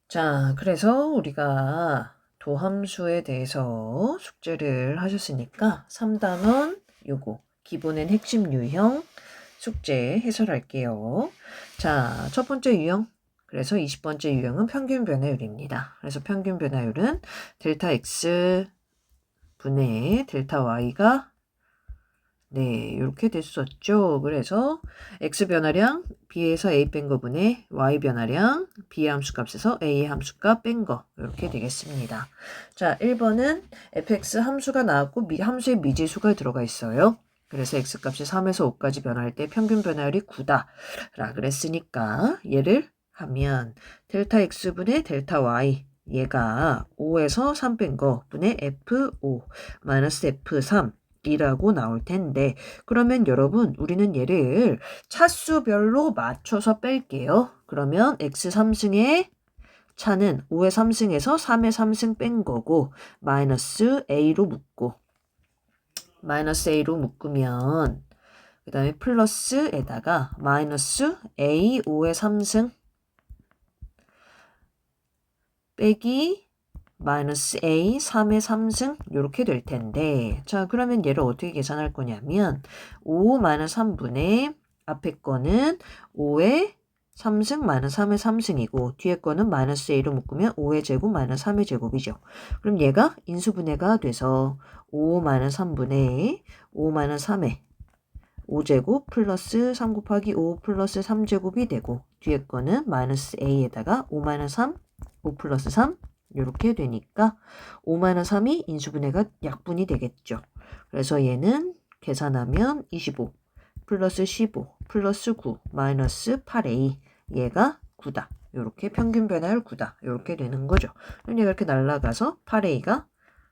자, 그래서 우리가 도함수에 대해서 숙제를 하셨으니까 3단원 요거 기본엔 핵심 유형 숙제 해설할게요. 자, 첫 번째 유형. 그래서 20번째 유형은 평균 변화율입니다. 그래서 평균 변화율은 델타 x 분의 델타 y가 네, 이렇게 됐었죠. 그래서 x 변화량 b에서 a 뺀 거분의 y 변화량 b 함수 값에서 a 함수값 뺀 거 이렇게 되겠습니다. 자, 1번은 fx 함수가 나왔고 함수에 미지수가 들어가 있어요. 그래서 x값이 3에서 5까지 변할 때 평균 변화율이 9다 라 그랬으니까 얘를 하면 델타 x분의 델타 y 얘가 5에서 3 뺀 거 분의 f5 마이너스 f3 이라고 나올 텐데 그러면 여러분 우리는 얘를 차수별로 맞춰서 뺄게요. 그러면 x 3승의 차는 5의 3승에서 3의 3승 뺀 거고 마이너스 a로 묶고 마이너스 a로 묶으면 그 다음에 플러스에다가 마이너스 a 5의 3승 빼기 마이너스 a 3의 3승 이렇게 될 텐데 자 그러면 얘를 어떻게 계산할 거냐면 5 마이너스 3분의 앞에 거는 5의 3승 마이너스 3의 3승이고 뒤에 거는 마이너스 a로 묶으면 5의 제곱 마이너스 3의 제곱이죠. 그럼 얘가 인수분해가 돼서 5 마이너스 3분의 5 마이너스 3의 5제곱 플러스 3 곱하기 5 플러스 3제곱이 되고 뒤에 거는 마이너스 a에다가 5 마이너스 3 5 플러스 3 이렇게 되니까 5-3이 인수분해가 약분이 되겠죠. 그래서 얘는 계산하면 25 플러스 15 플러스 9 마이너스 8a 얘가 9다. 이렇게 평균 변화율 9다. 이렇게 되는 거죠. 그럼 얘가 이렇게 날아가서 8a가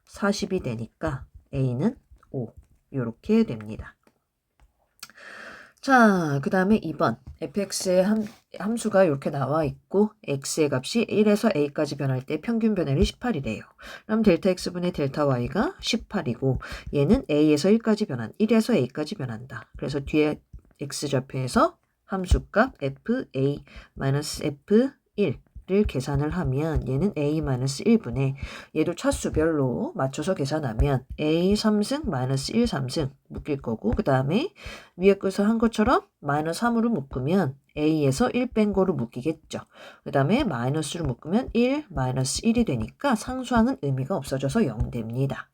40이 되니까 a는 5 이렇게 됩니다. 자, 그 다음에 2번 fx의 함수가 이렇게 나와 있고 x의 값이 1에서 a까지 변할 때 평균 변화율이 18이래요. 그럼 델타 x분의 델타 y가 18이고 얘는 a에서 1까지 1에서 a까지 변한다. 그래서 뒤에 x좌표에서 함수값 fa f1을 계산을 하면 얘는 a-1분의 얘도 차수별로 맞춰서 계산하면 a 3승 마이너스 1 3승 묶일 거고 그 다음에 위에 것을 한 것처럼 마이너스 3으로 묶으면 a에서 1 뺀 거로 묶이겠죠. 그 다음에 마이너스로 묶으면 1 마이너스 1이 되니까 상수항은 의미가 없어져서 0 됩니다.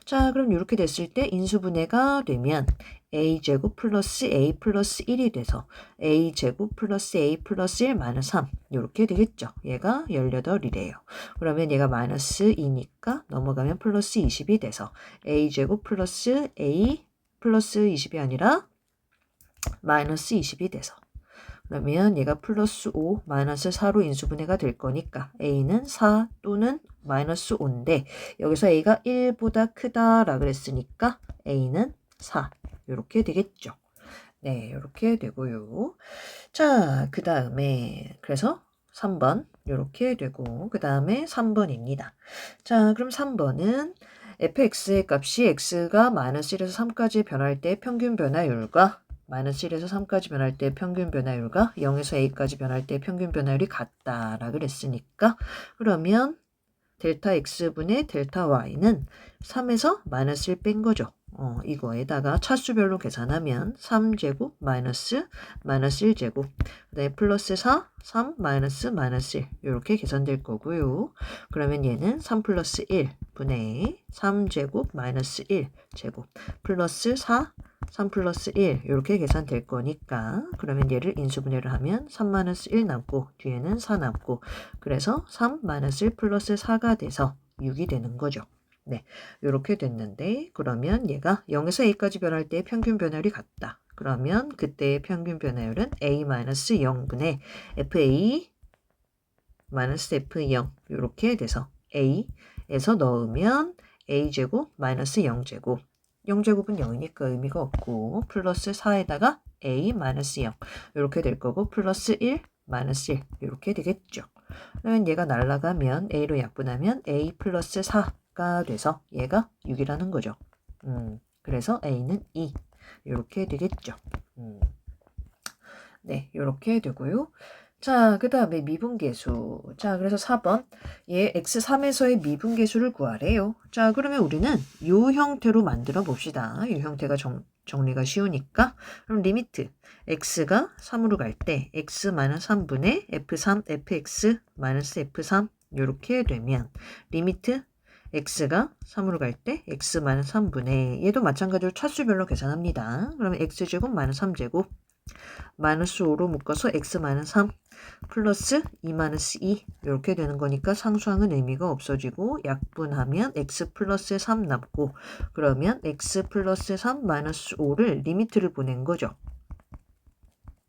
자 그럼 이렇게 됐을 때 인수분해가 되면 a제곱 플러스 a 플러스 1이 돼서 a제곱 플러스 a 플러스 1 마이너스 3 이렇게 되겠죠. 얘가 18이래요. 그러면 얘가 마이너스 2니까 넘어가면 플러스 20이 돼서 a제곱 플러스 a 플러스 20이 아니라 마이너스 20이 돼서 그러면 얘가 플러스 5 마이너스 4로 인수분해가 될 거니까 a는 4 또는 마이너스 5인데 여기서 a가 1보다 크다라 그랬으니까 a는 4 이렇게 되겠죠. 네, 이렇게 되고요. 자, 그 다음에 그래서 3번 이렇게 되고 그 다음에 3번입니다. 자, 그럼 3번은 fx의 값이 x가 마이너스 1에서 3까지 변할 때 평균 변화율과 마이너스 1에서 3까지 변할 때 평균 변화율과 0에서 a까지 변할 때 평균 변화율이 같다라 그랬으니까 그러면 델타 x분의 델타 y는 3에서 마이너스 1 뺀 거죠. 이거에다가 차수별로 계산하면 3제곱 마이너스 1제곱 그다음에 플러스 4, 3 마이너스 1 이렇게 계산될 거고요. 그러면 얘는 3 플러스 1 분의 3제곱 마이너스 1제곱 플러스 4 3 플러스 1 이렇게 계산될 거니까 그러면 얘를 인수분해를 하면 3 마이너스 1 남고 뒤에는 4 남고 그래서 3 마이너스 1 플러스 4가 돼서 6이 되는 거죠. 네, 이렇게 됐는데 그러면 얘가 0에서 a까지 변할 때 평균 변화율이 같다. 그러면 그때의 평균 변화율은 a-0분의 fa f0 이렇게 돼서 a에서 넣으면 a제곱 마이너스 0제곱 0제곱은 0이니까 의미가 없고 플러스 4에다가 a-0 이렇게 될 거고 플러스 1 마이너스 1 이렇게 되겠죠. 그러면 얘가 날아가면 a로 약분하면 a 플러스 4가 돼서 얘가 6이라는 거죠. 그래서 a는 2 이렇게 되겠죠. 네, 이렇게 되고요. 자, 그 다음에 미분계수. 자, 그래서 4번. 얘 x3에서의 미분계수를 구하래요. 자, 그러면 우리는 요 형태로 만들어 봅시다. 이 형태가 정리가 쉬우니까. 그럼 리미트. x가 3으로 갈 때 x-3분의 f3, fx-f3 요렇게 되면 리미트 x가 3으로 갈 때 x-3분의 얘도 마찬가지로 차수별로 계산합니다. 그러면 x제곱 -3제곱 마이너스 5로 묶어서 x-3 플러스 2-2 이렇게 되는 거니까 상수항은 의미가 없어지고 약분하면 x 플러스 3 남고 그러면 x 플러스 3 마이너스 5를 리미트를 보낸 거죠.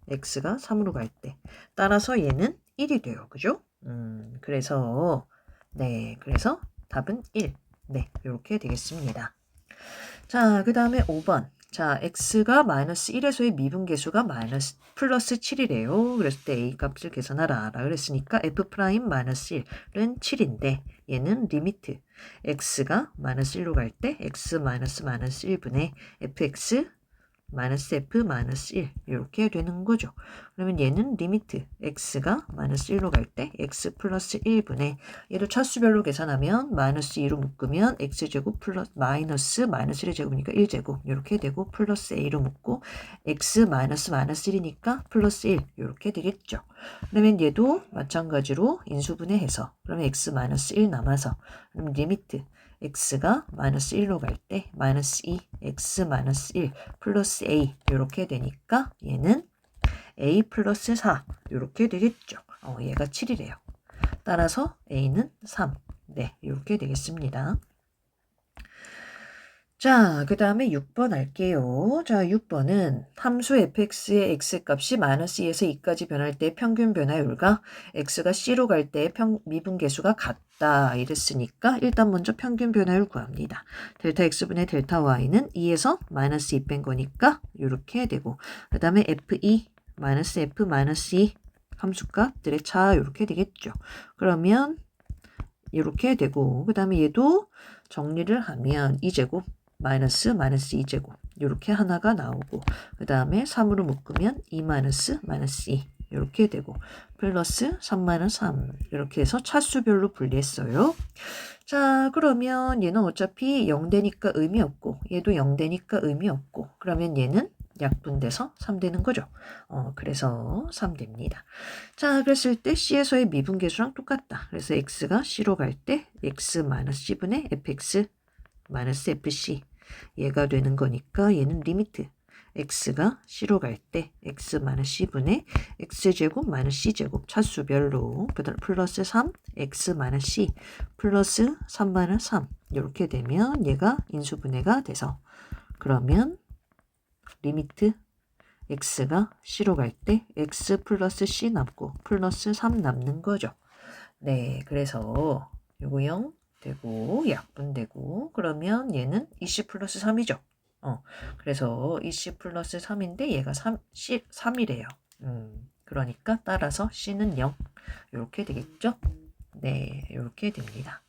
x가 3으로 갈 때. 따라서 얘는 1이 돼요. 그죠? 그래서 그래서 답은 1. 네, 이렇게 되겠습니다. 자, 그 다음에 5번. 자, x가 마이너스 1에서의 미분계수가 플러스 7이래요. 그랬을 때 a 값을 계산하라. 라 그랬으니까 f 프라임 마이너스 1은 7인데 얘는 리미트 x가 마이너스 1로 갈 때 x 마이너스 1분의 fx 마이너스 f 마이너스 1 이렇게 되는 거죠. 그러면 얘는 리미트 x가 마이너스 1로 갈 때 x 플러스 1분의 얘도 차수별로 계산하면 마이너스 2로 묶으면 x제곱 플러스 마이너스 1의 제곱이니까 1제곱 이렇게 되고 플러스 a로 묶고 x 마이너스 1이니까 플러스 1 이렇게 되겠죠. 그러면 얘도 마찬가지로 인수분해해서 그러면 x 마이너스 1 남아서 그럼 리미트 x가 마이너스 1로 갈 때 마이너스 2 x 마이너스 1 플러스 a 이렇게 되니까 얘는 a 플러스 4 이렇게 되겠죠. 얘가 7이래요. 따라서 a는 3. 네, 이렇게 되겠습니다. 자, 그 다음에 6번 할게요. 자, 6번은 함수 fx의 x값이 마이너스 2에서 2까지 변할 때 평균 변화율과 x가 c로 갈 때 미분계수가 같다. 이랬으니까 일단 먼저 평균 변화율 구합니다. 델타 x분의 델타 y는 2에서 마이너스 2 뺀 거니까 이렇게 되고 그 다음에 f2 마이너스 f 마이너스 2 함수값들의 차 이렇게 되겠죠. 그러면 이렇게 되고 그 다음에 얘도 정리를 하면 2제곱 마이너스 2제곱 이렇게 하나가 나오고 그 다음에 3으로 묶으면 2 마이너스 2 이렇게 되고 플러스 3 이렇게 해서 차수별로 분리했어요. 자, 그러면 얘는 어차피 0되니까 의미 없고 얘도 0되니까 의미 없고 그러면 얘는 약분돼서 3 되는 거죠. 그래서 3 됩니다. 자, 그랬을 때 C에서의 미분계수랑 똑같다. 그래서 X가 C로 갈 때 X-C분의 fx-fc 얘가 되는 거니까 얘는 리미트 x가 c로 갈 때 x-c분의 x제곱 c제곱 차수별로 플러스 3 x-c 플러스 3 이렇게 되면 얘가 인수분해가 돼서 그러면 리미트 x가 c로 갈 때 x 플러스 c 남고 플러스 3 남는 거죠. 네, 그래서 요거 0 되고 약분되고 그러면 얘는 20 플러스 3이죠. 그래서 20 플러스 3인데 얘가 3이래요. 그러니까 따라서 C는 0 이렇게 되겠죠. 네, 이렇게 됩니다.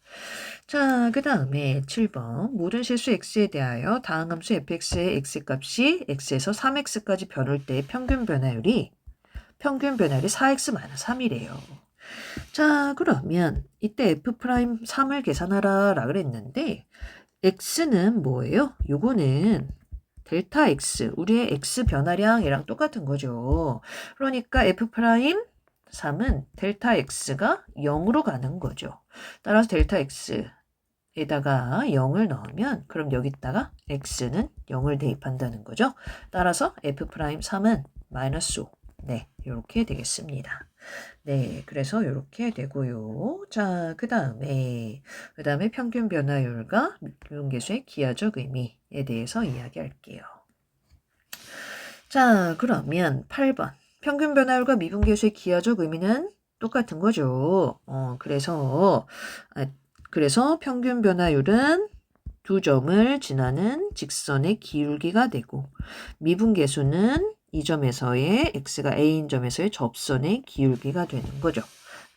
자, 그 다음에 7번 모든 실수 x에 대하여 다음 함수 fx의 x값이 x에서 3x까지 변할 때 평균 변화율이 4x-3이래요. 자, 그러면 이때 f'3을 계산하라 라 그랬는데 x는 뭐예요? 요거는 델타 x, 우리의 x 변화량이랑 똑같은 거죠. 그러니까 f'3은 델타 x가 0으로 가는 거죠. 따라서 델타 x에다가 0을 넣으면 그럼 여기다가 x는 0을 대입한다는 거죠. 따라서 f'3은 마이너스 5. 네, 이렇게 되겠습니다. 네, 그래서 이렇게 되고요. 자, 그 다음에 평균 변화율과 미분계수의 기하적 의미에 대해서 이야기할게요. 자, 그러면 8번 평균 변화율과 미분계수의 기하적 의미는 똑같은 거죠. 그래서 평균 변화율은 두 점을 지나는 직선의 기울기가 되고 미분계수는 이 점에서의 x가 a인 점에서의 접선의 기울기가 되는 거죠.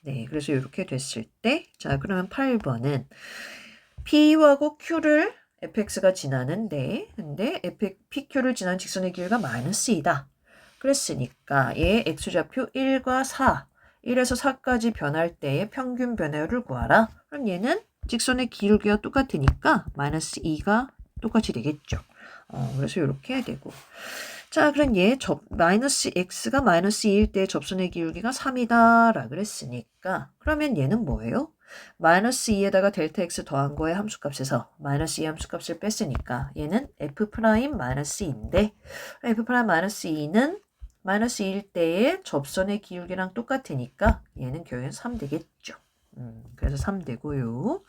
네, 그래서 이렇게 됐을 때, 자, 그러면 8번은 P하고 Q를 fx가 지나는데, 근데 PQ를 지난 직선의 길이가 마이너스 2다. 그랬으니까 얘 x좌표 1과 4 1에서 4까지 변할 때의 평균 변화율을 구하라. 그럼 얘는 직선의 기울기가 똑같으니까 마이너스 2가 똑같이 되겠죠. 그래서 이렇게 되고. 자, 그럼 얘 마이너스 x가 마이너스 2일 때 접선의 기울기가 3이다 라 그랬으니까 그러면 얘는 뭐예요? 마이너스 2에다가 델타 x 더한 거의 함수값에서 마이너스 2 함수값을 뺐으니까 얘는 f 프라임 마이너스 2인데 f 프라임 마이너스 2는 마이너스 2일 때의 접선의 기울기랑 똑같으니까 얘는 결국엔 3 되겠죠. 그래서 3 되고요.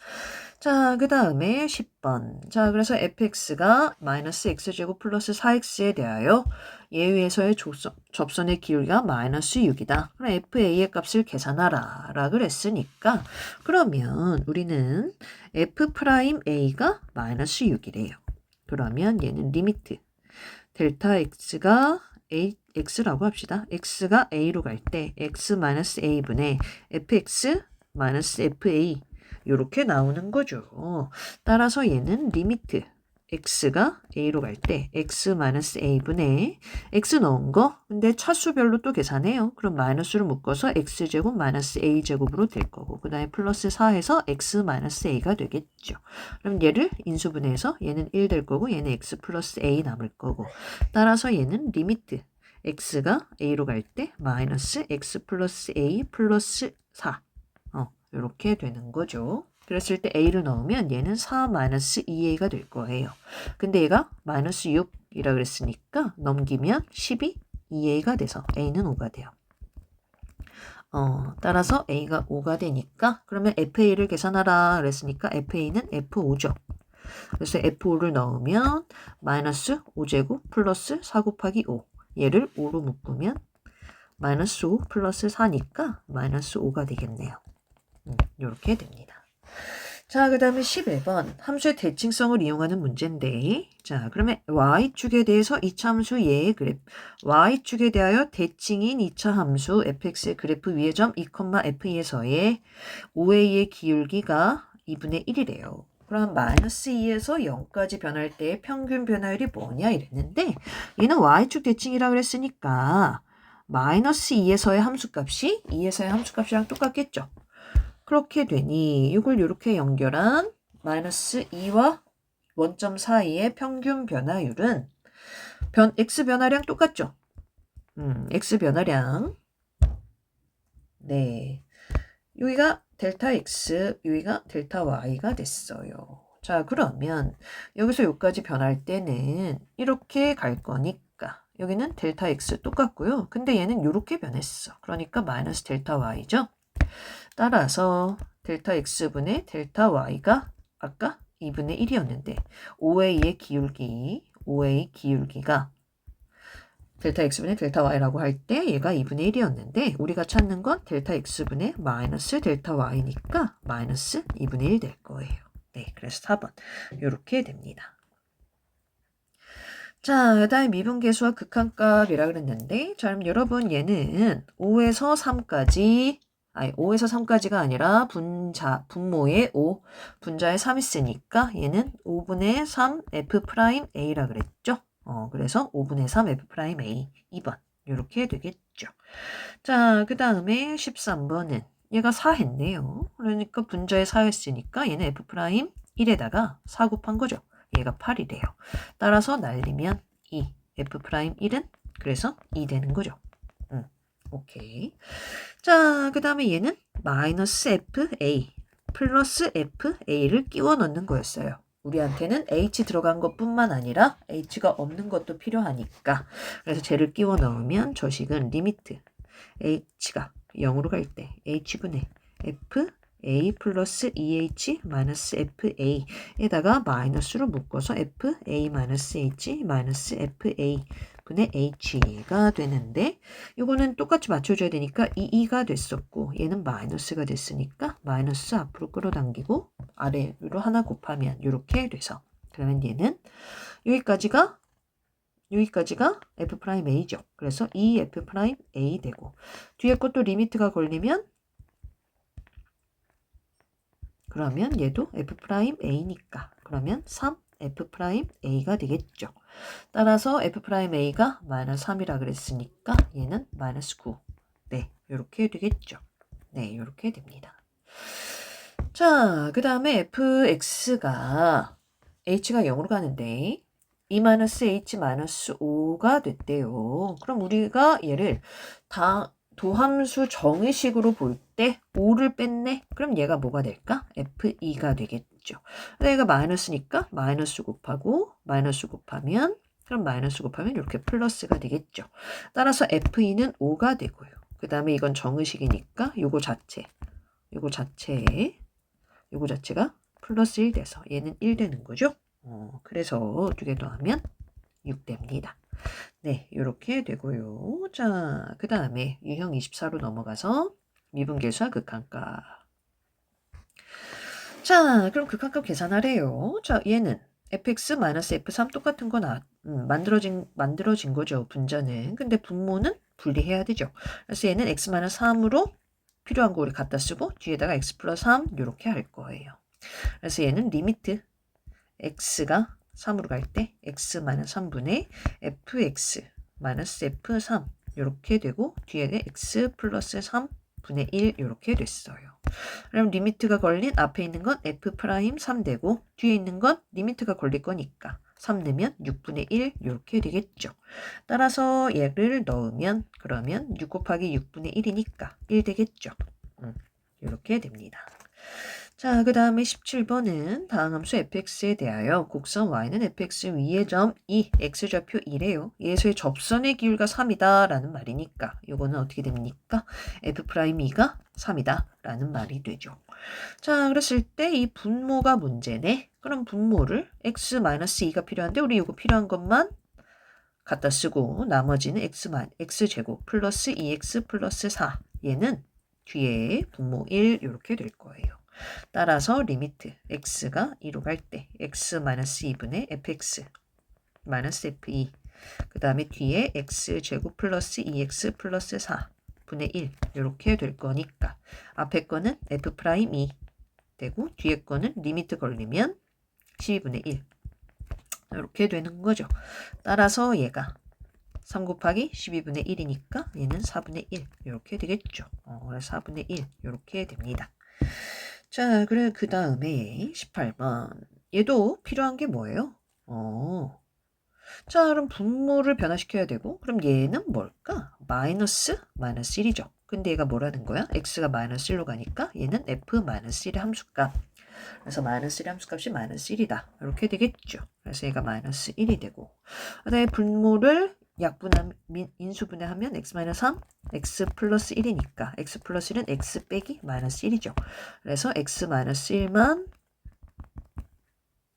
자, 그 다음에 10번. 자, 그래서 fx가 마이너스 x제곱 플러스 4x에 대하여 예외에서의 접선의 기울기가 마이너스 6이다. 그럼 fa의 값을 계산하라 라 그랬으니까 그러면 우리는 f 프라임 a가 마이너스 6이래요. 그러면 얘는 리미트 델타 x가 x라고 합시다. x가 a로 갈 때 x 마이너스 a분의 fx 마이너스 fa 이렇게 나오는 거죠. 따라서 얘는 리미트 x가 a로 갈 때 x 마이너스 a분의 x 넣은 거 근데 차수별로 또 계산해요. 그럼 마이너스를 묶어서 x제곱 마이너스 a제곱으로 될 거고 그 다음에 플러스 4해서 x 마이너스 a가 되겠죠. 그럼 얘를 인수분해해서 얘는 1 될 거고 얘는 x 플러스 a 남을 거고 따라서 얘는 리미트 x가 a로 갈 때 마이너스 x 플러스 a 플러스 4 이렇게 되는 거죠. 그랬을 때 a를 넣으면 얘는 4 마이너스 2a가 될 거예요. 근데 얘가 마이너스 6이라 그랬으니까 넘기면 12 2a가 돼서 a는 5가 돼요. 따라서 a가 5가 되니까 그러면 fa를 계산하라 그랬으니까 fa는 f5죠. 그래서 f5를 넣으면 마이너스 5제곱 플러스 4 곱하기 5 얘를 5로 묶으면 마이너스 5 플러스 4니까 마이너스 5가 되겠네요. 이렇게 됩니다. 자, 그 다음에 11번 함수의 대칭성을 이용하는 문제인데 자, 그러면 y축에 대해서 2차 함수 얘의 그래프 y축에 대하여 대칭인 2차 함수 fx의 그래프 위의 점 2,f에서의 OA의 기울기가 2분의 1이래요. 그럼 마이너스 2에서 0까지 변할 때의 평균 변화율이 뭐냐 이랬는데 얘는 y축 대칭이라고 그랬으니까 마이너스 2에서의 함수값이랑 똑같겠죠. 그렇게 되니 이걸 이렇게 연결한 마이너스 2와 원점 사이의 평균 변화율은 x 변화량 똑같죠? x 변화량 네 여기가 델타 x 여기가 델타 y가 됐어요. 자, 그러면 여기서 여기까지 변할 때는 이렇게 갈 거니까 여기는 델타 x 똑같고요. 근데 얘는 이렇게 변했어. 그러니까 마이너스 델타 y죠. 따라서 델타 x분의 델타 y가 아까 2분의 1이었는데 OA의 기울기가 델타 x분의 델타 y라고 할 때 얘가 2분의 1이었는데 우리가 찾는 건 델타 x분의 마이너스 델타 y니까 마이너스 2분의 1 될 거예요. 네, 그래서 4번 이렇게 됩니다. 자, 그 다음에 미분계수와 극한값이라 그랬는데 자, 그럼 여러분 얘는 5에서 3까지 5에서 3까지가 아니라 분모에 5, 분자에 3 있으니까 얘는 5분의 3 f'a라 그랬죠. 그래서 5분의 3 f'a 2번 이렇게 되겠죠. 자, 그 다음에 13번은 얘가 4 했네요. 그러니까 분자에 4 했으니까 얘는 f'1에다가 4 곱한 거죠. 얘가 8이래요. 따라서 날리면 2, f'1은 그래서 2 되는 거죠. 오케이. 자, 그 다음에 얘는 마이너스 FA 플러스 FA를 끼워 넣는 거였어요. 우리한테는 H 들어간 것뿐만 아니라 H가 없는 것도 필요하니까 그래서 쟤를 끼워 넣으면 저식은 리미트 H가 0으로 갈 때 H분의 FA 플러스 EH 마이너스 FA에다가 마이너스로 묶어서 FA 마이너스 H 마이너스 FA 분의 h가 되는데 이거는 똑같이 맞춰줘야 되니까 2가 됐었고 얘는 마이너스가 됐으니까 마이너스 앞으로 끌어당기고 아래로 하나 곱하면 이렇게 돼서 그러면 얘는 여기까지가 f'a죠. 그래서 2f'a 되고 뒤에 것도 리미트가 걸리면 그러면 얘도 f'a니까 그러면 3f'a가 되겠죠. 따라서 f'a가 마이너스 3이라 그랬으니까 얘는 마이너스 9. 네, 이렇게 되겠죠. 네, 이렇게 됩니다. 자, 그 다음에 fx가 h가 0으로 가는데 2-h-5가 됐대요. 그럼 우리가 얘를 다 도함수 정의식으로 볼 때 5를 뺐네? 그럼 얘가 뭐가 될까? f2가 되겠죠. 얘가 마이너스니까 마이너스 곱하고 마이너스 곱하면 그럼 마이너스 곱하면 이렇게 플러스가 되겠죠. 따라서 f2는 5가 되고요. 그 다음에 이건 정의식이니까 요거 자체가 플러스 1 돼서 얘는 1 되는 거죠. 그래서 두 개 더하면 6 됩니다. 네, 이렇게 되고요. 자, 그 다음에 유형 24로 넘어가서 미분계수와 극한값. 자, 그럼 극한값 계산하래요. 자, 얘는 fx-f3 똑같은 거 만들어진 거죠. 분자는. 근데 분모는 분리해야 되죠. 그래서 얘는 x-3으로 필요한 거 우리 갖다 쓰고 뒤에다가 x 플러스 3 이렇게 할 거예요. 그래서 얘는 리미트 x가 3으로 갈 때 x-3분의 fx-f3 이렇게 되고 뒤에 x 플러스 3분의 1 이렇게 됐어요. 그럼 리미트가 걸린 앞에 있는 건 f'3 되고 뒤에 있는 건 리미트가 걸릴 거니까 3 넣으면 6분의 1 이렇게 되겠죠. 따라서 얘를 넣으면 그러면 6 곱하기 6분의 1이니까 1 되겠죠. 이렇게 됩니다. 자, 그 다음에 17번은 다음 함수 fx에 대하여 곡선 y는 fx 위의 점 2, x좌표 2래요. 예수의 접선의 기울가 3이다 라는 말이니까 이거는 어떻게 됩니까? f'2가 3이다 라는 말이 되죠. 자, 그랬을 때 이 분모가 문제네. 그럼 분모를 x-2가 필요한데 우리 이거 필요한 것만 갖다 쓰고 나머지는 x제곱 플러스 2x 플러스 4 얘는 뒤에 분모 1 이렇게 될 거예요. 따라서 리미트 x가 2로 갈 때 x-2분의 fx 마이너스 f2 그 다음에 뒤에 x제곱 플러스 2x 플러스 4분의 1 이렇게 될 거니까 앞에 거는 f'2 되고 뒤에 거는 리미트 걸리면 12분의 1 이렇게 되는 거죠. 따라서 얘가 3 곱하기 12분의 1이니까 얘는 4분의 1 이렇게 되겠죠. 그래서 4분의 1 이렇게 됩니다. 자, 그래 그 다음에 18번 얘도 필요한 게 뭐예요? 자, 그럼 분모를 변화시켜야 되고 그럼 얘는 뭘까? 마이너스 1이죠. 근데 얘가 뭐라는 거야? x가 마이너스 1로 가니까 얘는 f-1의 함수값. 그래서 마이너스 1의 함수값이 마이너스 1이다. 이렇게 되겠죠. 그래서 얘가 마이너스 1이 되고 그다음에 분모를 인수분해하면 x-3 x 플러스 1이니까 x 플러스 1은 x 빼기 마이너스 1이죠. 그래서 x-1만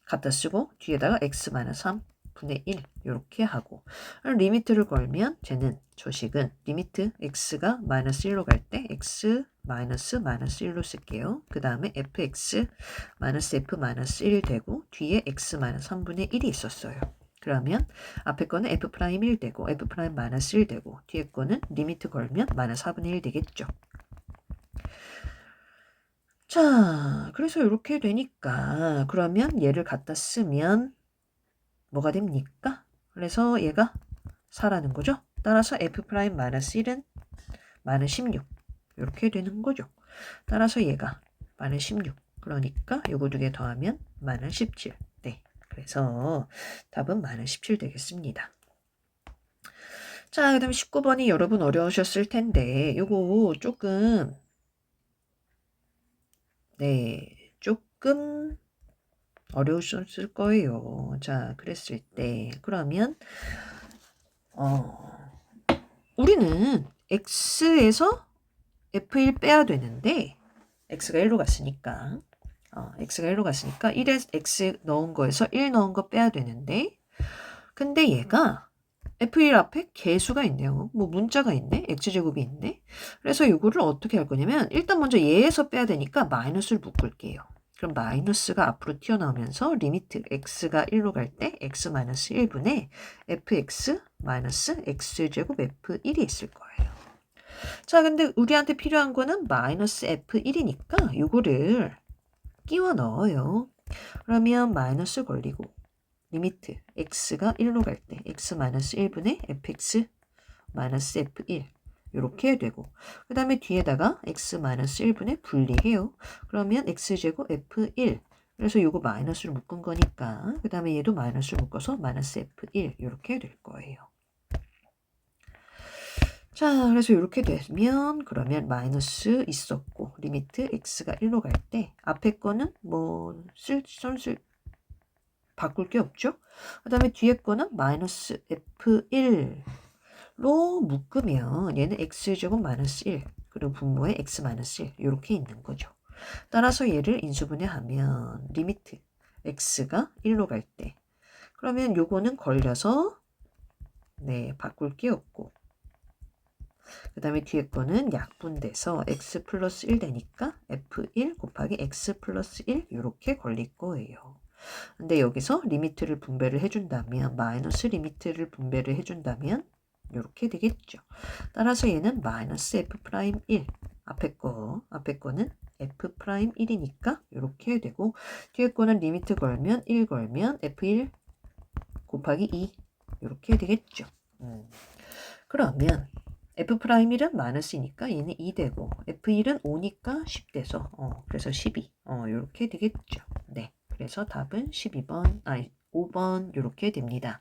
갖다 쓰고 뒤에다가 x-3분의 1 이렇게 하고 리미트를 걸면 쟤는 조식은 리미트 x가 마이너스 1로 갈 때 x 마이너스 1로 쓸게요. 그 다음에 fx 마이너스 f 마이너스 1 되고 뒤에 x 마이너스 3분의 1이 있었어요. 그러면 앞에 거는 f'1 되고 f' 마이너스 1 되고 뒤에 거는 리미트 걸면 마이너스 4분의 1 되겠죠. 자, 그래서 이렇게 되니까 그러면 얘를 갖다 쓰면 뭐가 됩니까? 그래서 얘가 4라는 거죠. 따라서 f'-1은 -16 이렇게 되는 거죠. 따라서 얘가 -16 그러니까 요거 두 개 더하면 -17 네, 그래서 답은 -17 되겠습니다. 자, 그 다음에 19번이 여러분 어려우셨을 텐데 요거 조금 조금 어려우셨을 거예요. 자, 그랬을 때 그러면 우리는 x에서 f1 빼야 되는데 x가 1로 갔으니까 1에 x 넣은 거에서 1 넣은 거 빼야 되는데 근데 얘가 f1 앞에 개수가 있네요. 뭐 문자가 있네. x제곱이 있네. 그래서 이거를 어떻게 할 거냐면 일단 먼저 얘에서 빼야 되니까 마이너스를 묶을게요. 그럼 마이너스가 앞으로 튀어나오면서 리미트 x가 1로 갈 때 x-1분의 fx 마이너스 x제곱 f1이 있을 거예요. 자, 근데 우리한테 필요한 거는 마이너스 f1이니까 이거를 끼워 넣어요. 그러면 마이너스 걸리고 리미트 x가 1로 갈 때 x-1분의 fx 마이너스 f1 이렇게 되고 그 다음에 뒤에다가 x-1분의 분리해요. 그러면 x제곱 f1 그래서 요거 마이너스로 묶은 거니까 그 다음에 얘도 마이너스로 묶어서 마이너스 f1 이렇게 될 거예요. 자, 그래서 이렇게 되면 그러면 마이너스 있었고 리미트 x가 1로 갈 때 앞에 거는 뭐 바꿀 게 없죠. 그 다음에 뒤에 거는 마이너스 f1로 묶으면 얘는 x제곱 마이너스 1 그리고 분모에 x 마이너스 1 이렇게 있는 거죠. 따라서 얘를 인수분해하면 리미트 x가 1로 갈 때 그러면 요거는 걸려서 네 바꿀 게 없고 그 다음에 뒤에 거는 약분돼서 x 플러스 1 되니까 f1 곱하기 x 플러스 1 이렇게 걸릴 거예요. 근데 여기서 리미트를 분배를 해준다면 마이너스 리미트를 분배를 해준다면 이렇게 되겠죠. 따라서 얘는 마이너스 f'1 앞에 거는 f'1이니까 이렇게 되고 뒤에 거는 리미트 걸면 1 걸면 f1 곱하기 2 이렇게 되겠죠. 그러면 f'1은 마이너스니까 얘는 2 되고 f1은 5니까 10 돼서 그래서 12 이렇게 되겠죠. 네. 그래서 답은 5번 이렇게 됩니다.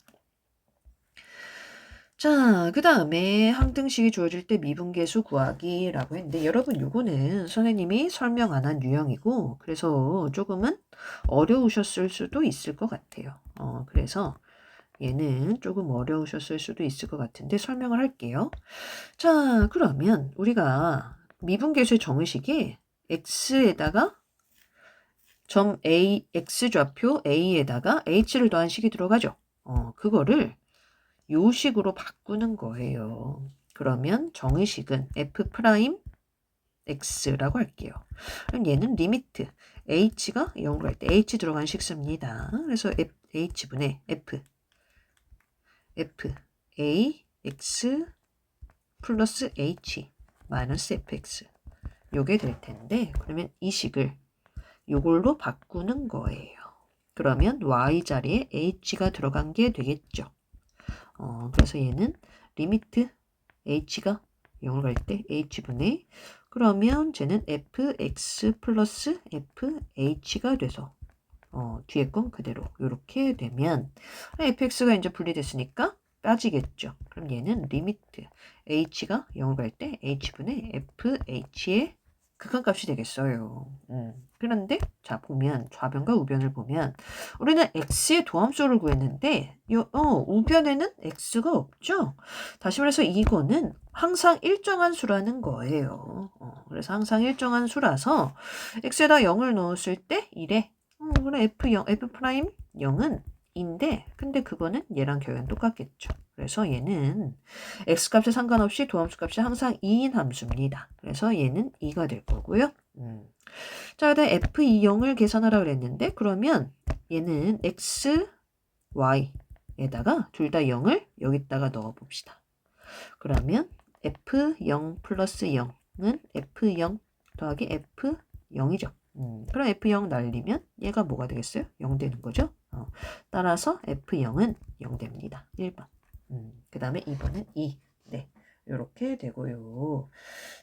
자, 그 다음에 항등식이 주어질 때 미분계수 구하기라고 했는데 여러분 요거는 선생님이 설명 안 한 유형이고 그래서 조금은 어려우셨을 수도 있을 것 같아요. 그래서 얘는 조금 어려우셨을 수도 있을 것 같은데 설명을 할게요. 자, 그러면 우리가 미분계수의 정의식이 x에다가 점 A, x좌표 A에다가 H를 더한 식이 들어가죠. 그거를 요 식으로 바꾸는 거예요. 그러면 정의식은 F' X라고 할게요. 그럼 얘는 리미트 H가 0으로 갈 때 H 들어간 식 씁니다. 그래서 H분의 F A X 플러스 H 마이너스 FX 요게 될 텐데 그러면 이 식을 요걸로 바꾸는 거예요. 그러면 y 자리에 h가 들어간 게 되겠죠. 그래서 얘는 리미트 h가 0을 갈 때 h분의 그러면 쟤는 fx 플러스 fh가 돼서 뒤에 건 그대로 이렇게 되면 fx가 이제 분리됐으니까 빠지겠죠. 그럼 얘는 리미트 h가 0을 갈 때 h분의 fh의 극한값이 되겠어요. 그런데 자 보면 좌변과 우변을 보면 우리는 x의 도함수를 구했는데 우변에는 x가 없죠. 다시 말해서 이거는 항상 일정한 수라는 거예요. 그래서 항상 일정한 수라서 x에다 0을 넣었을 때 이래. 그럼 f' 0은 인데 근데 그거는 얘랑 결국엔 똑같겠죠. 그래서 얘는 x값에 상관없이 도함수 값이 항상 2인 함수입니다. 그래서 얘는 2가 될 거고요. 자, 그다음 f20을 계산하라 그랬는데 그러면 얘는 x, y에다가 둘 다 0을 여기다가 넣어 봅시다. 그러면 f0 플러스 0은 f0 더하기 f0이죠. 그럼 f0 날리면 얘가 뭐가 되겠어요? 0 되는 거죠. 따라서 f0은 0 됩니다. 1번. 그 다음에 2번은 2. 네. 요렇게 되고요.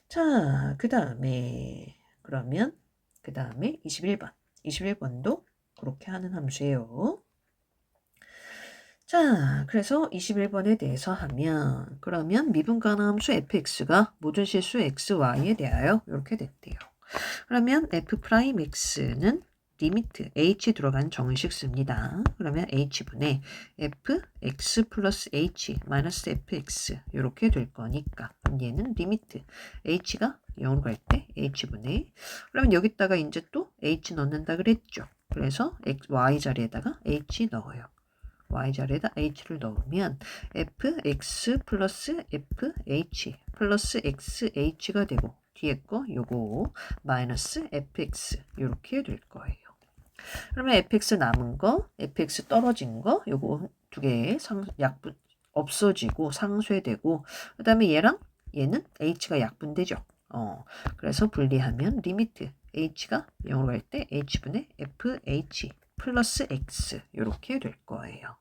자, 그 다음에 그러면 그 다음에 21번. 21번도 그렇게 하는 함수예요. 자, 그래서 21번에 대해서 하면 그러면 미분가능 함수 fx가 모든 실수 xy에 대하여 이렇게 됐대요. 그러면 f'x는 리미트 h 들어간 정의식 씁니다. 그러면 h분의 fx 플러스 h 마이너스 fx 이렇게 될 거니까 그럼 얘는 리미트 h가 0으로 갈 때 h분의 그러면 여기다가 이제 또 h 넣는다 그랬죠. 그래서 y 자리에다가 h 넣어요. y 자리에다 h를 넣으면 fx 플러스 fh 플러스 xh가 되고 뒤에 거 요거 마이너스 fx 이렇게 될 거예요. 그러면 fx 남은 거, fx 떨어진 거 요거 두 개 약분 없어지고 상쇄되고 그 다음에 얘랑 얘는 h가 약분되죠. 그래서 분리하면 리미트 h가 0으로 갈 때 h분의 fh 플러스 x 이렇게 될 거예요.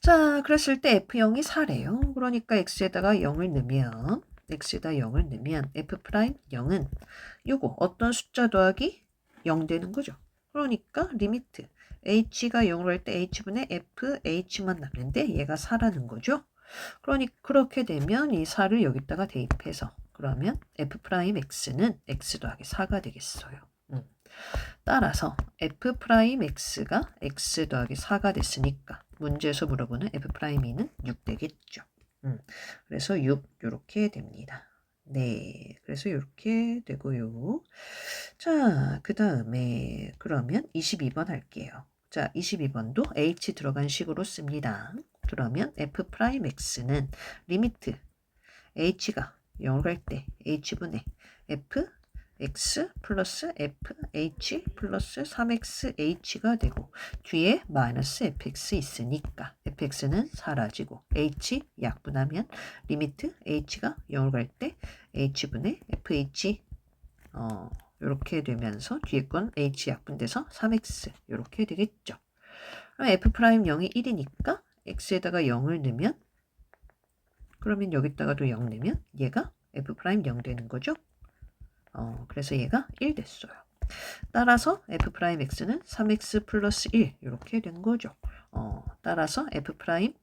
자, 그랬을 때 F0이 4래요. 그러니까 X에다가 0을 넣으면 F'0은 요거 어떤 숫자 더하기 0 되는 거죠. 그러니까 리미트 H가 0으로 할 때 H분의 FH만 남는데 얘가 4라는 거죠. 그러니 그렇게 되면 이 4를 여기다가 대입해서 그러면 F'X는 X 더하기 4가 되겠어요. 따라서 F'X가 X 더하기 4가 됐으니까 문제에서 물어보는 F'E는 6 되겠죠. 그래서 6 이렇게 됩니다. 네, 그래서 이렇게 되고요. 자, 그 다음에 그러면 22번 할게요. 자, 22번도 H 들어간 식으로 씁니다. 그러면 F'X는 리미트 H가 0을 갈 때 H분의 F x 플러스 fh 플러스 3xh가 되고 뒤에 마이너스 fx 있으니까 fx는 사라지고 h 약분하면 리미트 h가 0을 갈 때 h분의 fh 이렇게 되면서 뒤에 건 h 약분돼서 3x 이렇게 되겠죠. 그럼 f'0이 1이니까 x에다가 0을 넣으면 그러면 여기다가도 0 넣으면 얘가 f'0 되는 거죠. 그래서 얘가 1 됐어요. 따라서 F'X는 3X 플러스 1 이렇게 된 거죠. 따라서 F'X가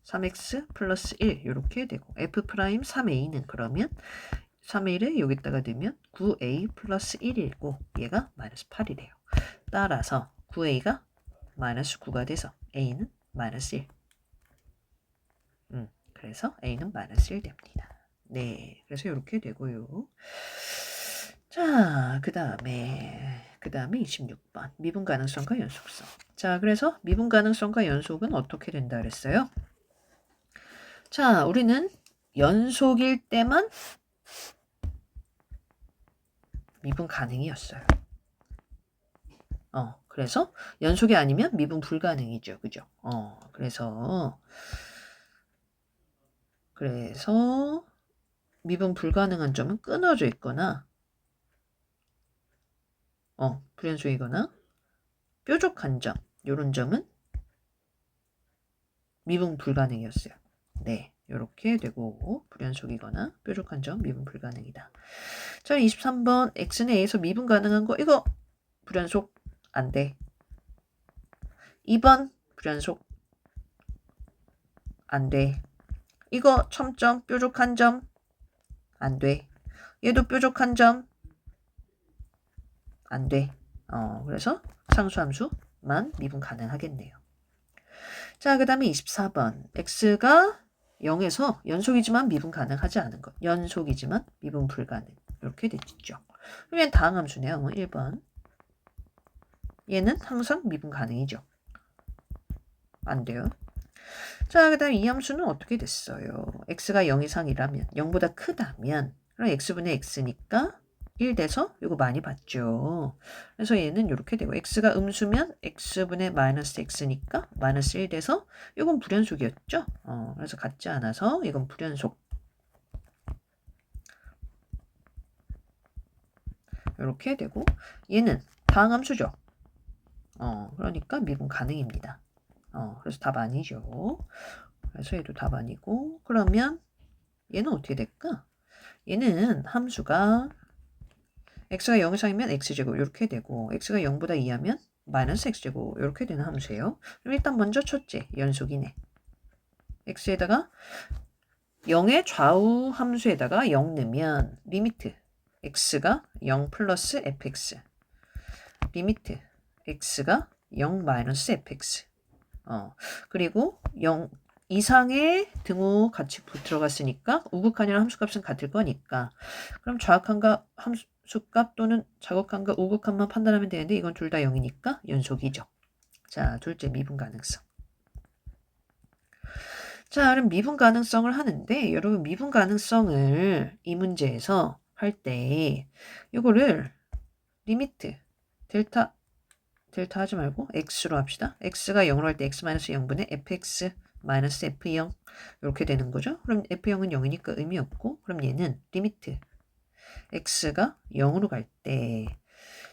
3X 플러스 1 이렇게 되고 F'3A는 그러면 3의 1을 여기다가 넣으면 9A 플러스 1이고 얘가 마이너스 8이래요. 따라서 9A가 마이너스 9가 돼서 A는 마이너스 1. 그래서 A는 마이너스 1 됩니다. 네, 그래서 이렇게 되고요. 자, 그 다음에 26번 미분 가능성과 연속성. 자, 그래서 미분 가능성과 연속은 어떻게 된다 그랬어요? 자, 우리는 연속일 때만 미분 가능이었어요. 그래서 연속이 아니면 미분 불가능이죠. 그죠? 그래서 미분 불가능한 점은 끊어져 있거나 불연속이거나 뾰족한 점 요런 점은 미분 불가능이었어요. 네, 이렇게 되고 불연속이거나 뾰족한 점 미분 불가능이다. 자, 23번 x는 a에서 미분 가능한 거 이거 불연속 안 돼. 2번 불연속 안 돼. 이거 첨점 뾰족한 점 안 돼. 얘도 뾰족한 점 안 돼. 그래서 상수함수만 미분 가능하겠네요. 자, 그 다음에 24번 x가 0에서 연속이지만 미분 가능하지 않은 것. 연속이지만 미분 불가능. 이렇게 됐죠. 그러면 다음 함수네요. 1번. 얘는 항상 미분 가능이죠. 안 돼요. 자, 그 다음에 이 함수는 어떻게 됐어요? x가 0 이상이라면 0보다 크다면 그럼 x분의 x니까 1 돼서 이거 많이 봤죠. 그래서 얘는 이렇게 되고 x가 음수면 x분의 마이너스 x니까 마이너스 1 돼서 이건 불연속이었죠. 그래서 같지 않아서 이건 불연속. 이렇게 되고 얘는 다항함수죠. 그러니까 미분 가능입니다. 그래서 답 아니죠. 그래서 얘도 답 아니고 그러면 얘는 어떻게 될까? 얘는 함수가 x가 0 이상이면 x제곱 이렇게 되고 x가 0보다 2하면 마이너스 x제곱 이렇게 되는 함수예요. 그럼 일단 먼저 첫째 연속이네. x에다가 0의 좌우 함수에다가 0 넣으면 리미트 x가 0 플러스 fx 리미트 x가 0 마이너스 fx 그리고 0 이상의 등호 같이 들어갔으니까 우극한이랑 함수값은 같을 거니까 그럼 좌극한과 함수값 또는 좌극한과 우극한만 판단하면 되는데 이건 둘 다 0이니까 연속이죠. 자, 둘째 미분 가능성. 자, 그럼 미분 가능성을 하는데 여러분 미분 가능성을 이 문제에서 할 때 이거를 리미트 델타 하지 말고 x로 합시다. x가 0으로 할 때 x-0분의 fx 마이너스 f0 이렇게 되는 거죠. 그럼 f0은 0이니까 의미 없고 그럼 얘는 리미트 x가 0으로 갈 때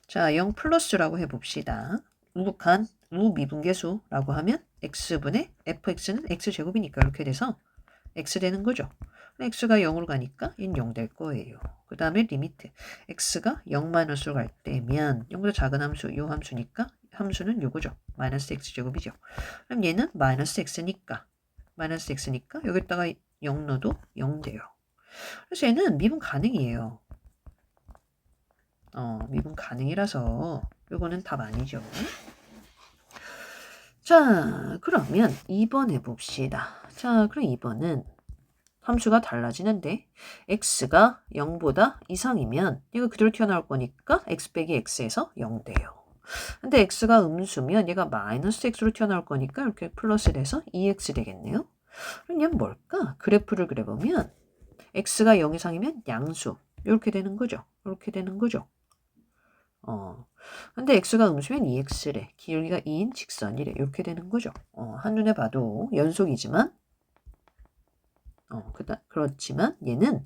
자, 0 플러스라고 해봅시다. 우극한 우미분계수라고 하면 x분의 fx는 x제곱이니까 이렇게 돼서 x 되는 거죠. x가 0으로 가니까 얘는 0 될 거예요. 그 다음에 리미트 x가 0 마이너스로 갈 때면 0보다 작은 함수, 요 함수니까 함수는 요거죠. 마이너스 x제곱이죠. 그럼 얘는 마이너스 x니까 여기다가 0 넣어도 0 돼요. 그래서 얘는 미분 가능이에요. 미분 가능이라서 요거는 답 아니죠. 자, 그러면 2번 해봅시다. 자, 그럼 2번은 함수가 달라지는데 x가 0보다 이상이면 얘가 그대로 튀어나올 거니까 x 빼기 x에서 0 돼요. 근데 x가 음수면 얘가 마이너스 x로 튀어나올 거니까 이렇게 플러스 돼서 2x 되겠네요. 그럼 얘는 뭘까? 그래프를 그려보면 x가 0 이상이면 양수 이렇게 되는 거죠. 이렇게 되는 거죠. 근데 x가 음수면 2x래. 기울기가 2인 직선이래. 이렇게 되는 거죠. 한눈에 봐도 연속이지만 그렇지만 얘는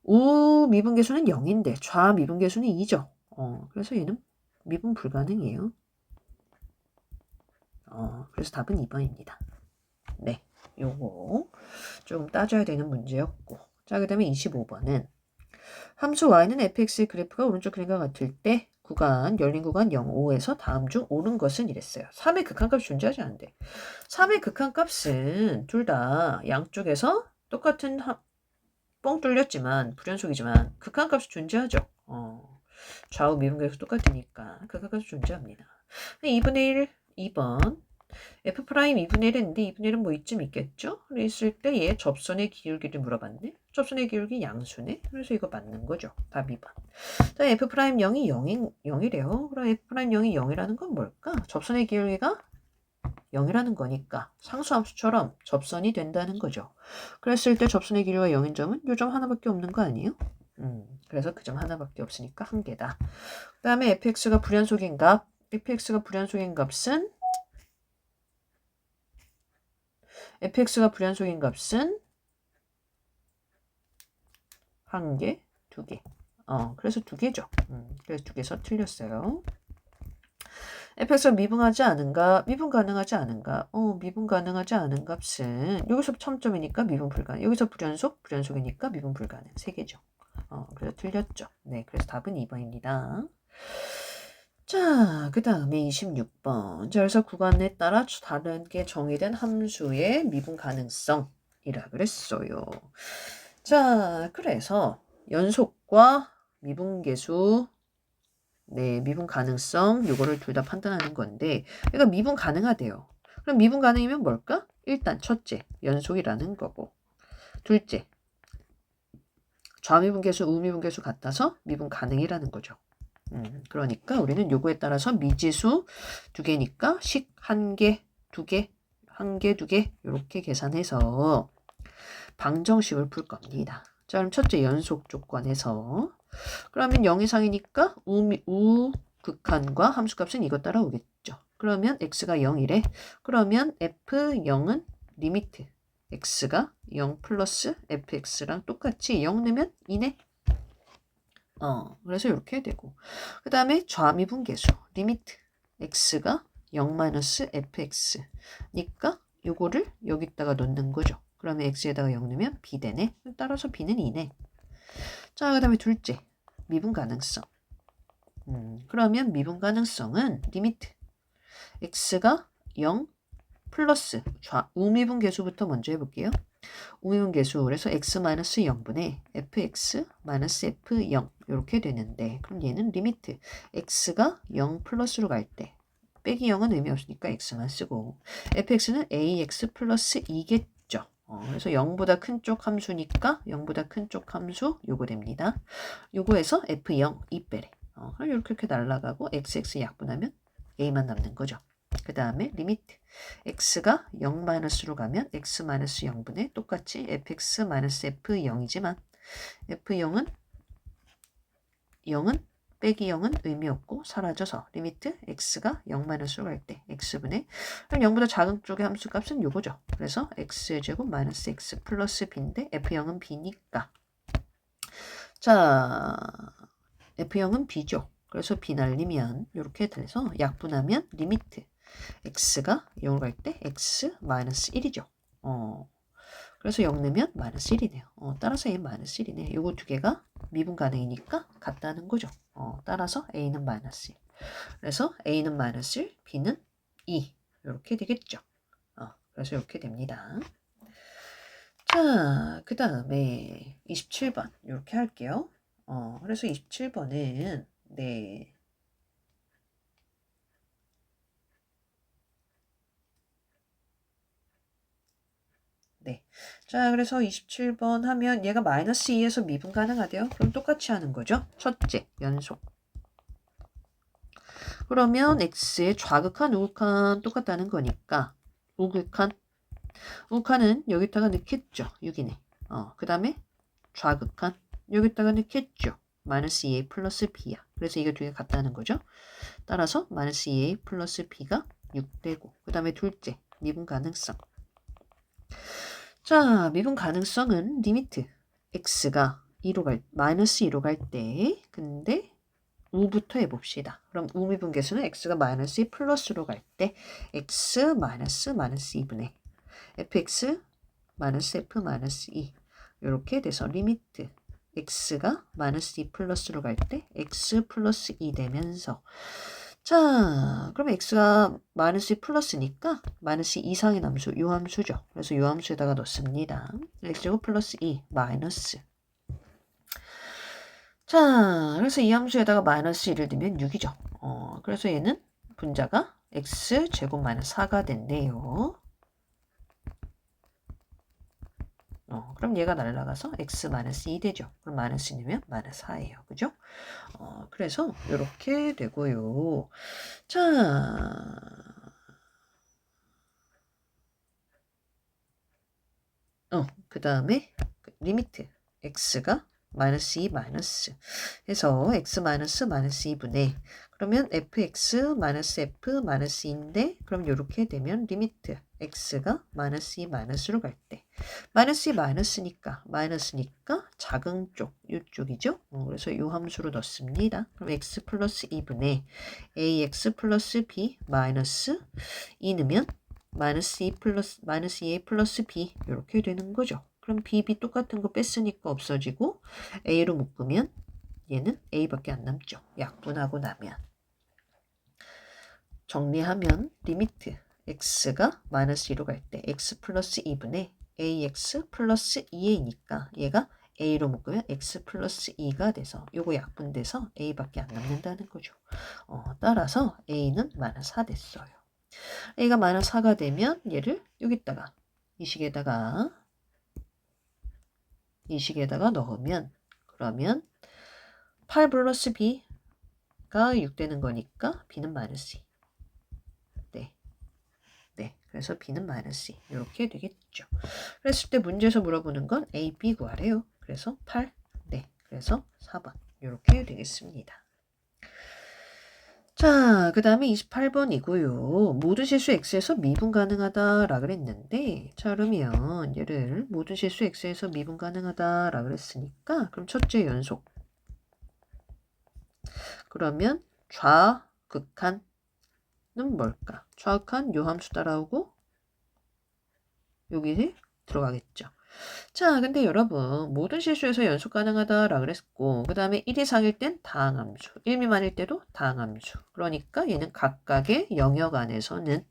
우미분계수는 0인데 좌미분계수는 2죠. 그래서 얘는 미분 불가능이에요. 그래서 답은 2번입니다. 네, 요거 조금 따져야 되는 문제였고. 자, 그 다음에 25번은 함수 y는 fx의 그래프가 오른쪽 그림과 같을 때 열린 구간 0, 5에서 다음 중 옳은 것은 이랬어요. 3의 극한값이 존재하지 않는데 3의 극한값은 둘 다 양쪽에서 똑같은 뻥 뚫렸지만 불연속이지만 극한값이 존재하죠. 좌우 미분계수 똑같으니까 극한값이 존재합니다. 2분의 1, 2번 f 프라임 2분의 1 했는데 2분의 1은 뭐 이쯤 있겠죠? 있을 때 얘 접선의 기울기를 물어봤네. 접선의 기울기 양수네. 그래서 이거 맞는 거죠. 답 2번. 자, f 프라임 0이 0이래요. 그럼 f 프라임 0이 0이라는 건 뭘까? 접선의 기울기가 0이라는 거니까 상수함수처럼 접선이 된다는 거죠. 그랬을 때 접선의 기울기가 0인 점은 요 점 하나밖에 없는 거 아니에요? 그래서 그 점 하나밖에 없으니까 한 개다. 그 다음에 fx가 불연속인 값은 fx가 불연속인 값은 한 개, 두 개. 그래서 두 개죠. 그래서 두 개서 틀렸어요. fx가 미분 가능하지 않은가? 미분 가능하지 않은 값은 여기서 첨점이니까 미분 불가능. 여기서 불연속이니까 미분 불가능. 세 개죠. 그래서 틀렸죠. 네, 그래서 답은 2번입니다. 자, 그 다음에 26번. 자, 그래서 구간에 따라 다르게 정의된 함수의 미분 가능성이라 그랬어요. 자, 그래서 연속과 미분계수, 네, 미분 가능성 요거를 둘 다 판단하는 건데 그러니까 미분 가능하대요. 그럼 미분 가능이면 뭘까? 일단 첫째, 연속이라는 거고. 둘째, 좌미분계수, 우미분계수 같아서 미분 가능이라는 거죠. 그러니까 우리는 요거에 따라서 미지수 두 개니까 식 한 개, 두 개, 한 개, 두 개 이렇게 계산해서 방정식을 풀 겁니다. 자, 그럼 첫째 연속 조건에서 그러면 0 이상이니까 우 극한과 함수값은 이것 따라 오겠죠. 그러면 x가 0이래. 그러면 f0은 리미트 x가 0 플러스 fx랑 똑같이 0 넣으면 2네. 그래서 이렇게 되고 그 다음에 좌미분계수 리미트 x가 0 마이너스 fx니까 요거를 여기다가 넣는 거죠. 그러면 x에다가 0 넣으면 b 되네. 따라서 b는 2네. 자, 그 다음에 둘째 미분 가능성. 그러면 미분 가능성은 리미트 x가 0 플러스 우미분 계수부터 먼저 해볼게요. 우미분 계수 그래서 x-0분의 fx-f0 이렇게 되는데 그럼 얘는 리미트 x가 0 플러스로 갈 때 빼기 0은 의미 없으니까 x만 쓰고 fx는 ax 플러스 2겠죠. 그래서 0보다 큰 쪽 함수니까 0보다 큰 쪽 함수 요거 됩니다. 요거에서 f0 2빼래. 그럼 이렇게 날아가고 xx 약분하면 a만 남는 거죠. 그 다음에 리미트 x가 0-로 가면 x-0분의 똑같이 fx-f0이지만 f0은 0은 빼기 0은 의미 없고 사라져서 리미트 x가 0-로 갈 때 x분의 그럼 0보다 작은 쪽의 함수값은 요거죠. 그래서 x제곱 마이너스 x 플러스 b인데 f0은 b니까 자 f0은 b죠. 그래서 b 날리면 이렇게 돼서 약분하면 리미트 x가 0으로 갈 때 x 마이너스 1이죠. 그래서 0 넣으면 마이너스 1이네요. 따라서 a 마이너스 1이네. 요거 두 개가 미분 가능이니까 같다는 거죠. 따라서 a는 마이너스 1. 그래서 a는 마이너스 1, b는 2. 이렇게 되겠죠. 그래서 이렇게 됩니다. 자, 그 다음에 27번 이렇게 할게요. 그래서 27번은 네. 네. 자, 그래서 27번 하면 얘가 마이너스 2에서 미분 가능하대요. 그럼 똑같이 하는 거죠. 첫째, 연속. 그러면 x의 좌극한, 우극한 똑같다는 거니까 우극한, 우극한은 여기다가 넣겠죠. 6이네. 그 다음에 좌극한, 여기다가 넣겠죠. 마이너스 2a 플러스 b야. 그래서 이거 두 개 같다는 거죠. 따라서 마이너스 2a 플러스 b가 6되고 그 다음에 둘째, 미분 가능성. 자, 미분 가능성은 리미트 x가 2로 마이너스 2로 갈 때 근데 우부터 해봅시다. 그럼 우미분 계수는 x가 마이너스 2 플러스로 갈 때 x 마이너스 2분의 fx 마이너스 f 마이너스 2 이렇게 돼서 리미트 x가 마이너스 2 플러스로 갈 때 x 플러스 2 되면서 자, 그럼 x가 마이너스 2 플러스니까 마이너스 2 이상의 함수, 요 함수죠. 그래서 요 함수에다가 넣습니다. x제곱 플러스 2 마이너스. 자, 그래서 이 함수에다가 마이너스 1을 넣으면 6이죠. 그래서 얘는 분자가 x제곱 마이너스 4가 됐네요. 그럼 얘가 날아가서 x 마이너스 2 되죠. 그럼 마이너스 2면 마이너스 4예요. 그죠? 그래서 이렇게 되고요. 자, 그 다음에 리미트 x가 마이너스 2 마이너스 해서 x 마이너스 2분의 그러면 fx 마이너스 f 마이너스 2인데 그럼 이렇게 되면 리미트 x가 마이너스 2 마이너스로 갈 때 마이너스 2 마이너스니까 작은 쪽 이쪽이죠. 그래서 이 함수로 넣습니다. 그럼 x 플러스 2분의 ax 플러스 b 마이너스 2 넣으면 마이너스 2 플러스 마이너스 2a 플러스 b 이렇게 되는 거죠. 그럼 b 똑같은 거 뺐으니까 없어지고 a로 묶으면 얘는 a밖에 안 남죠. 약분하고 나면 정리하면 리미트 x가 마이너스 2로 갈 때 x 플러스 2분의 ax 플러스 2a니까 얘가 a로 묶으면 x 플러스 2가 돼서 요거 약분돼서 a밖에 안 남는다는 거죠. 따라서 a는 마이너스 4 됐어요. a가 마이너스 4가 되면 얘를 여기다가 이 식에다가 넣으면 그러면 8 플러스 b가 6 되는 거니까 b는 마이너스 2. 네. 그래서 b는 마이너스 2. 이렇게 되겠죠. 그랬을 때 문제에서 물어보는 건 a, b 구하래요. 그래서 8. 네. 그래서 4번. 이렇게 되겠습니다. 자, 그 다음에 28번이고요. 모든 실수 x에서 미분 가능하다라 그랬는데 자, 그러면 얘를 모든 실수 x에서 미분 가능하다라 그랬으니까 그럼 첫째 연속. 그러면 좌극한은 뭘까? 좌극한 요 함수 따라오고 여기 들어가겠죠. 자, 근데 여러분 모든 실수에서 연속 가능하다라 그랬고 그 다음에 1 이상일 땐 다항함수 1 미만일 때도 다항함수 그러니까 얘는 각각의 영역 안에서는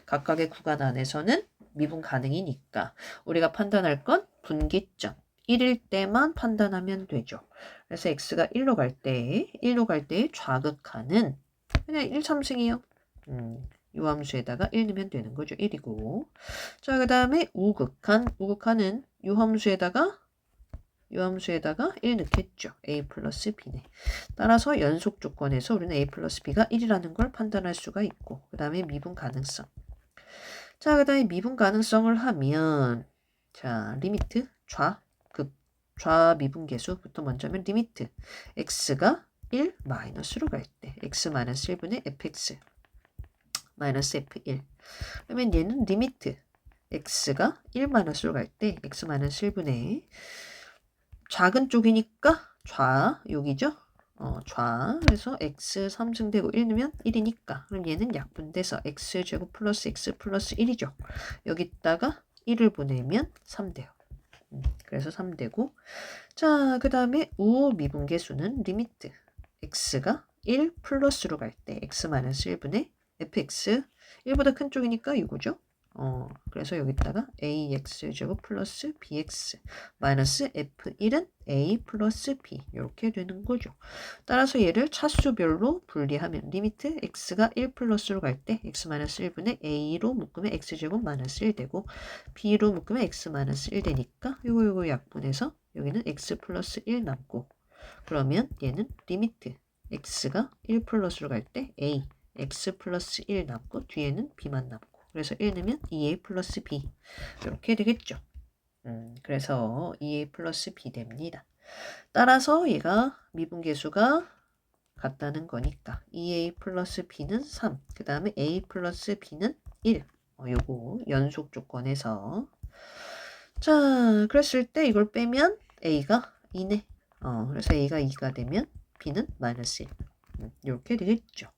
각각의 구간 안에서는 미분 가능이니까 우리가 판단할 건 분기점 1일 때만 판단하면 되죠. 그래서 x가 1로 갈 때 좌극한은 그냥 1, 3승이요. 이 함수에다가 1 넣으면 되는 거죠. 1이고. 자, 그 다음에 우극한은 이 함수에다가 1 넣겠죠. a 플러스 b네. 따라서 연속 조건에서 우리는 a 플러스 b가 1이라는 걸 판단할 수가 있고 그 다음에 미분 가능성. 자, 그 다음에 미분 가능성을 하면 자, 리미트 좌 미분 계수부터 먼저 하면 리미트 x가 1 마이너스로 갈 때 x 마이너스 1분의 fx 마이너스 f1 그러면 얘는 리미트 x가 1 마이너스로 갈 때 x 마이너스 1분의 작은 쪽이니까 여기죠. 좌. 그래서 x 3승되고 1 넣으면 1이니까. 그럼 얘는 약분돼서 x제곱 플러스 x 플러스 1이죠. 여기다가 1을 보내면 3 돼요. 그래서 3 되고. 자, 그 다음에 우미분계수는 리미트 x가 1 플러스로 갈 때 x-1분의 fx 1보다 큰 쪽이니까 6이죠. 그래서 여기다가 ax제곱 플러스 bx 마이너스 f1은 a 플러스 b 이렇게 되는 거죠. 따라서 얘를 차수별로 분리하면 리미트 x가 1 플러스로 갈 때 x-1분의 a로 묶으면 x제곱 마이너스 1 되고 b로 묶으면 x 마이너스 1 되니까 요거 약분해서 여기는 x 플러스 1 남고 그러면 얘는 리미트 x가 1 플러스로 갈 때 a x 플러스 1 남고 뒤에는 b만 남고 그래서 1 넣으면 2a 플러스 b 이렇게 되겠죠. 그래서 2a 플러스 b 됩니다. 따라서 얘가 미분계수가 같다는 거니까 2a 플러스 b는 3, 그 다음에 a 플러스 b는 1. 요거 연속 조건에서 자 그랬을 때 이걸 빼면 a가 2네. 그래서 a가 2가 되면 b는 마이너스 1. 이렇게 되겠죠.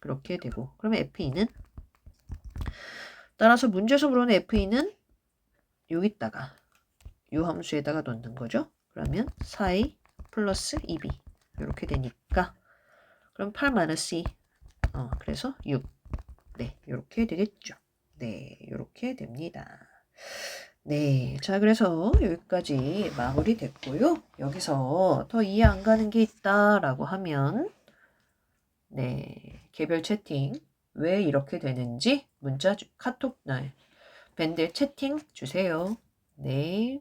그렇게 되고 그러면 f2는 따라서 문제에서 물어보는 f2는 여기다가 요 함수에다가 넣는 거죠. 그러면 4a 플러스 2b 이렇게 되니까 그럼 8 마이너스 2 그래서 6 네 이렇게 되겠죠. 네 이렇게 됩니다. 네, 자 그래서 여기까지 마무리 됐고요. 여기서 더 이해 안 가는 게 있다라고 하면 네 개별 채팅 왜 이렇게 되는지 문자 카톡 밴드 채팅 주세요. 네.